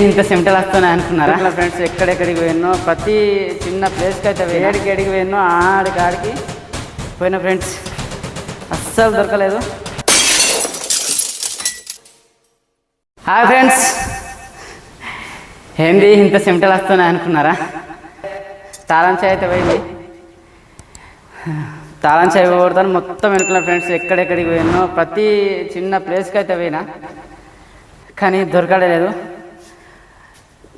ఇంత సిమ్టలు వస్తున్నాయి అనుకున్నారా ఫ్రెండ్స్? ఎక్కడెక్కడికి పోయినో ప్రతి చిన్న ప్లేస్కి అయితే ఏడికి పోయినో ఆడికి పోయిన ఫ్రెండ్స్ అస్సలు దొరకలేదు. హాయ్ ఫ్రెండ్స్, ఏంది ఇంత సిమ్టలు వస్తున్నాయి అనుకున్నారా? తాళం చాయ్ అయితే పోయింది. తాళం చాయ్ పోగొడతాను మొత్తం వెనుకున్నా ఫ్రెండ్స్. ఎక్కడెక్కడికి పోయినో ప్రతి చిన్న ప్లేస్కి అయితే పోయినా కానీ దొరకలేదు.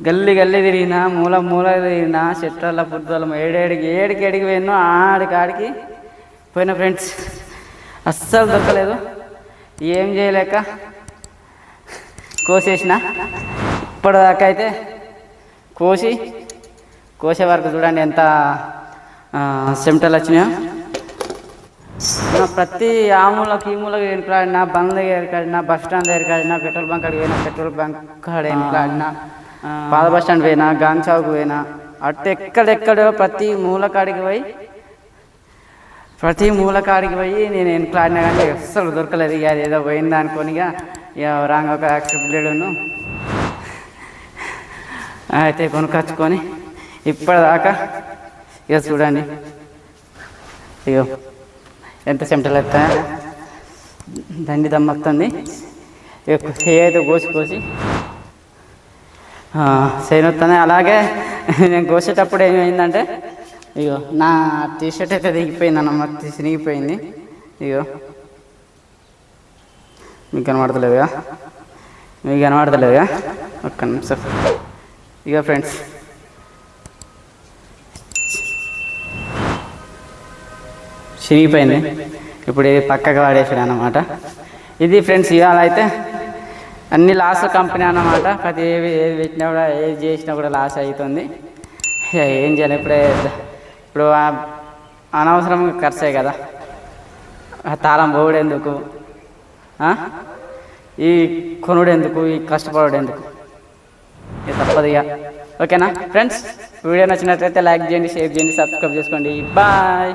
గల్లీ తిరిగినా, మూల తిరిగినా, చెట్ల పుట్టల ఏడికి పోయినో ఆడికి పోయిన ఫ్రెండ్స్ అస్సలు దొరకలేదు. ఏం చేయలేక కోసేసిన. ఇప్పటిదాకా అయితే కోసే వరకు చూడండి ఎంత చెమటలు వచ్చినాయో. ప్రతి ఆమూలకి ఈ మూలకి ఎన్నికలాడినా, బంక్ దగ్గర ఎన్నికలాడినా, బస్ స్టాండ్ దగ్గర ఆడినా, పెట్రోల్ బంక్ అడిగి పోయినా, పెట్రోల్ బంక్ కాడ ఎన్నికలాడినా, పాత బస్ స్టాండ్ పోయినా, గాంగ్ చౌక్ పోయినా, అటు ఎక్కడెక్కడో ప్రతి మూలకాడికి పోయి నేను ఎన్నికలాడినా కానీ అస్సలు దొరకలేదు. ఇక అది ఏదో పోయిందా అనుకోని ఇక రాంగ్ ఒక యాక్సిడెంట్ బ్లేడును అయితే కొనుకొచ్చుకొని ఇప్పటిదాకా ఇక చూడండి ఇక ఎంత చెమటలు వస్తాయో. దండి దమ్మొస్తుంది. ఇక అయితే కోసి చేయనొస్తానే. అలాగే నేను కోసేటప్పుడు ఏమైందంటే ఇగో నా టీషర్ట్ అయితే దిగిపోయింది అన్నమాట, చినిగిపోయింది. ఇగో మీకు కనబడతలేదుగా ఒక్క నిమిషం. ఇక ఫ్రెండ్స్ చినిగిపోయింది. ఇప్పుడు ఇది పక్కకు వాడేసాడు అన్నమాట. ఇది ఫ్రెండ్స్ ఇవాళ అయితే అన్ని లాస్ కంపెనీ అన్నమాట. ప్రతి ఏది పెట్టినా కూడా, ఏది చేసినా కూడా లాస్ అవుతుంది. ఏం చేయాలి? ఇప్పుడు అనవసరంగా ఖర్చే కదా. తాళం పోవుడు ఎందుకు, ఈ కొనుడు ఎందుకు, ఈ కష్టపడు ఎందుకు, ఇది తప్పదు ఇక. ఓకేనా ఫ్రెండ్స్? వీడియో నచ్చినట్లయితే లైక్ చేయండి, షేర్ చేయండి, సబ్స్క్రైబ్ చేసుకోండి. బాయ్.